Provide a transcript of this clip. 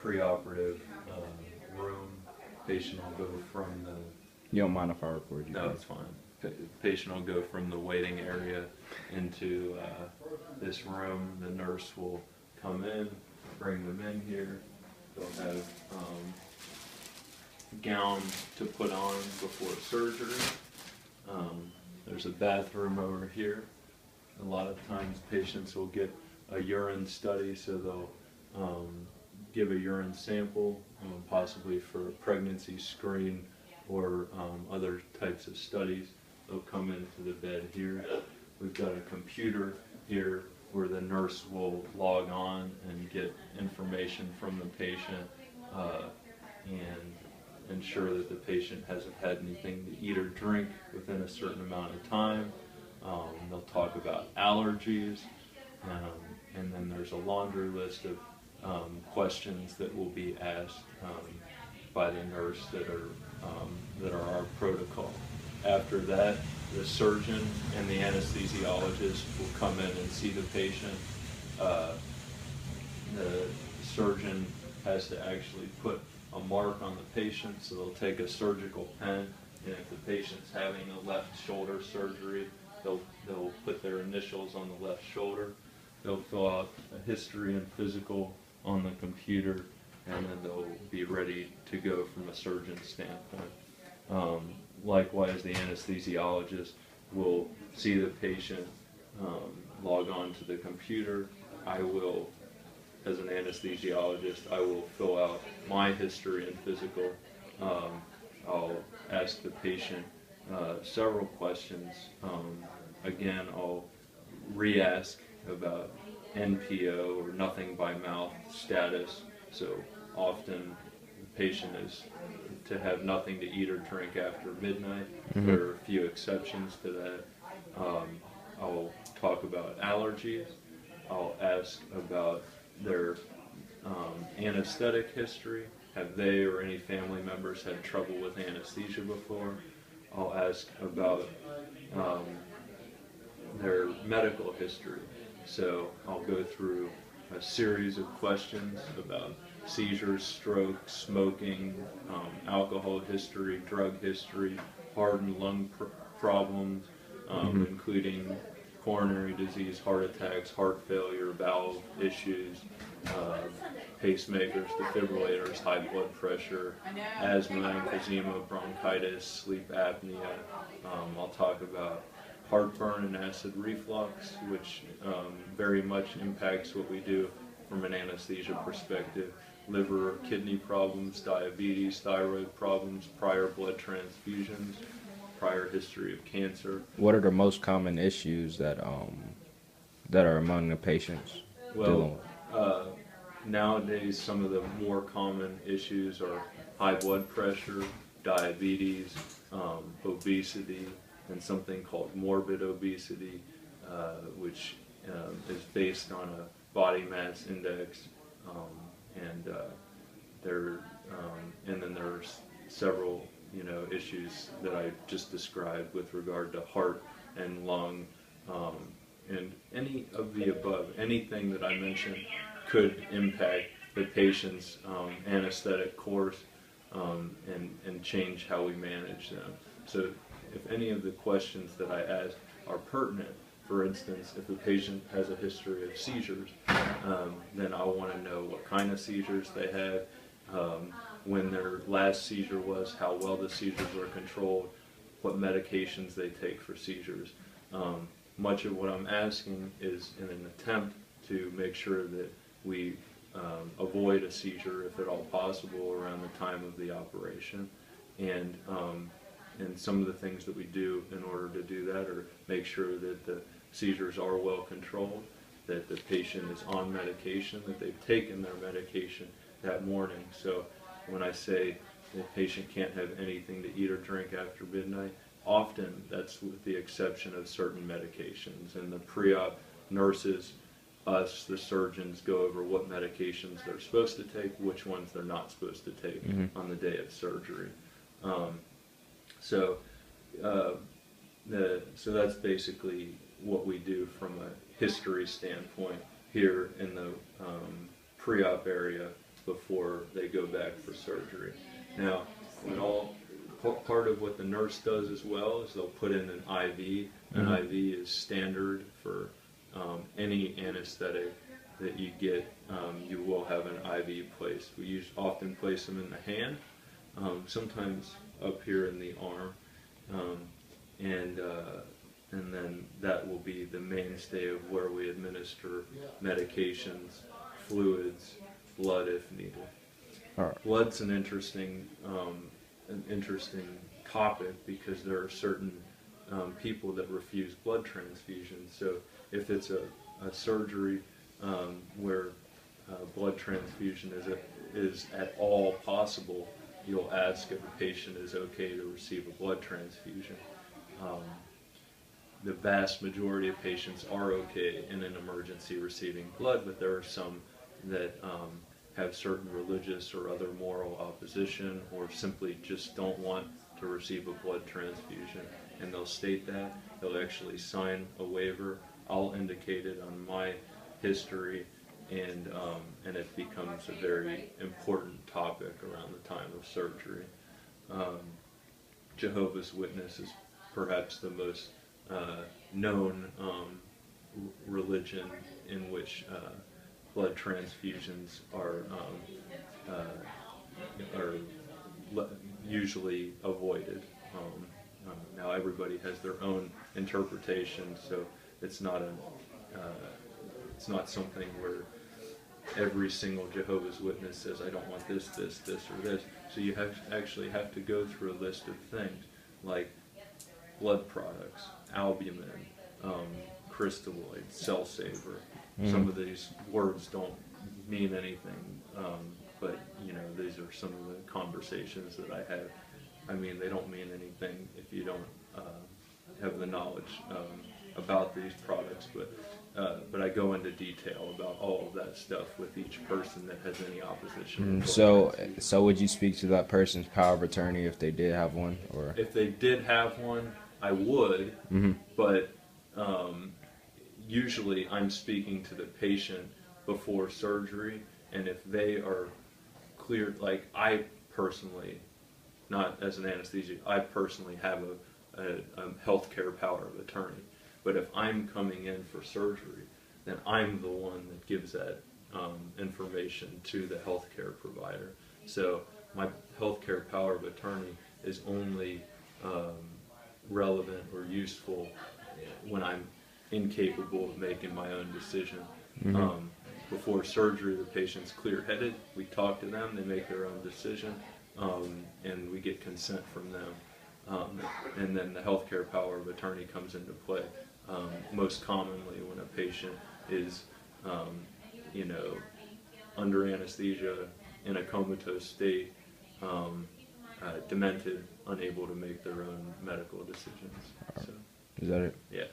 preoperative room. Patient will go from the... You don't mind if I record you? No, it's fine. Patient will go from the waiting area into this room. The nurse will come in, bring them in here. They'll have gowns to put on before surgery. There's a bathroom over here. A lot of times patients will get a urine study, so they'll give a urine sample, possibly for a pregnancy screen or other types of studies. They'll come into the bed here. We've got a computer here where the nurse will log on and get information from the patient and ensure that the patient hasn't had anything to eat or drink within a certain amount of time. They'll talk about allergies, and then there's a laundry list of questions that will be asked by the nurse that are our protocol. After that, the surgeon and the anesthesiologist will come in and see the patient. The surgeon has to actually put a mark on the patient, so they'll take a surgical pen, and if the patient's having a left shoulder surgery, they'll put their initials on the left shoulder. They'll fill out a history and physical on the computer, and then they'll be ready to go from a surgeon's standpoint. Likewise, the anesthesiologist will see the patient, log on to the computer. I will, as an anesthesiologist, I will fill out my history and physical. I'll ask the patient several questions. Again, I'll re-ask about NPO or nothing by mouth status. So often the patient is to have nothing to eat or drink after midnight. Mm-hmm. There are a few exceptions to that. I'll talk about allergies. I'll ask about their anesthetic history. Have they or any family members had trouble with anesthesia before? I'll ask about their medical history. So I'll go through a series of questions about seizures, strokes, smoking, alcohol history, drug history, heart and lung problems, including coronary disease, heart attacks, heart failure, bowel issues, pacemakers, defibrillators, high blood pressure, asthma, emphysema, bronchitis, sleep apnea. I'll talk about heartburn and acid reflux, which very much impacts what we do from an anesthesia perspective. Liver or kidney problems, diabetes, thyroid problems, prior blood transfusions, prior history of cancer. What are the most common issues that are among the patients dealing with? Nowadays, some of the more common issues are high blood pressure, diabetes, obesity, and something called morbid obesity, which is based on a body mass index, and then there's several issues that I just described with regard to heart and lung, and any of the above. Anything that I mentioned could impact the patient's anesthetic course and change how we manage them. So if any of the questions that I ask are pertinent, for instance, if the patient has a history of seizures, then I want to know what kind of seizures they had, when their last seizure was, how well the seizures were controlled, what medications they take for seizures. Much of what I'm asking is in an attempt to make sure that we avoid a seizure, if at all possible, around the time of the operation. And some of the things that we do in order to do that are make sure that the seizures are well controlled, that the patient is on medication, that they've taken their medication that morning. So when I say the patient can't have anything to eat or drink after midnight, often that's with the exception of certain medications. And the pre-op nurses, us, the surgeons, go over what medications they're supposed to take, which ones they're not supposed to take on the day of surgery. So that's basically what we do from a history standpoint here in the pre-op area before they go back for surgery. Now, part of what the nurse does as well is they'll put in an IV. An IV is standard for any anesthetic that you get. You will have an IV placed. We often place them in the hand, sometimes up here in the arm, and then that will be the mainstay of where we administer medications, fluids, blood if needed. All right. Blood's an interesting topic because there are certain people that refuse blood transfusions. So if it's a surgery where blood transfusion is at all possible, you'll ask if a patient is okay to receive a blood transfusion. The vast majority of patients are okay in an emergency receiving blood, but there are some that have certain religious or other moral opposition, or simply just don't want to receive a blood transfusion. And they'll state that. They'll actually sign a waiver. I'll indicate it on my history, and it becomes a very important topic around the time of surgery. Jehovah's Witness is perhaps the most known religion in which blood transfusions are usually avoided. Now everybody has their own interpretation, so it's not something where every single Jehovah's Witness says, I don't want this, this, this, or this. So you actually have to go through a list of things like blood products, albumin, crystalloid, cell saver. Some of these words don't mean anything, but these are some of the conversations that I have. I mean, they don't mean anything if you don't have the knowledge about these products, but I go into detail about all of that stuff with each person that has any opposition. So would you speak to that person's power of attorney if they did have one, or if they did have one, I would, but usually I'm speaking to the patient before surgery, and if they are cleared, like I personally, not as an anesthesia, I personally have a healthcare power of attorney. But if I'm coming in for surgery, then I'm the one that gives that information to the healthcare provider. So my healthcare power of attorney is only relevant or useful when I'm incapable of making my own decision. Before surgery, the patient's clear-headed. We talk to them, they make their own decision, and we get consent from them. And then the healthcare power of attorney comes into play. Most commonly when a patient is, under anesthesia, in a comatose state, demented, unable to make their own medical decisions. So, is that it? yeah.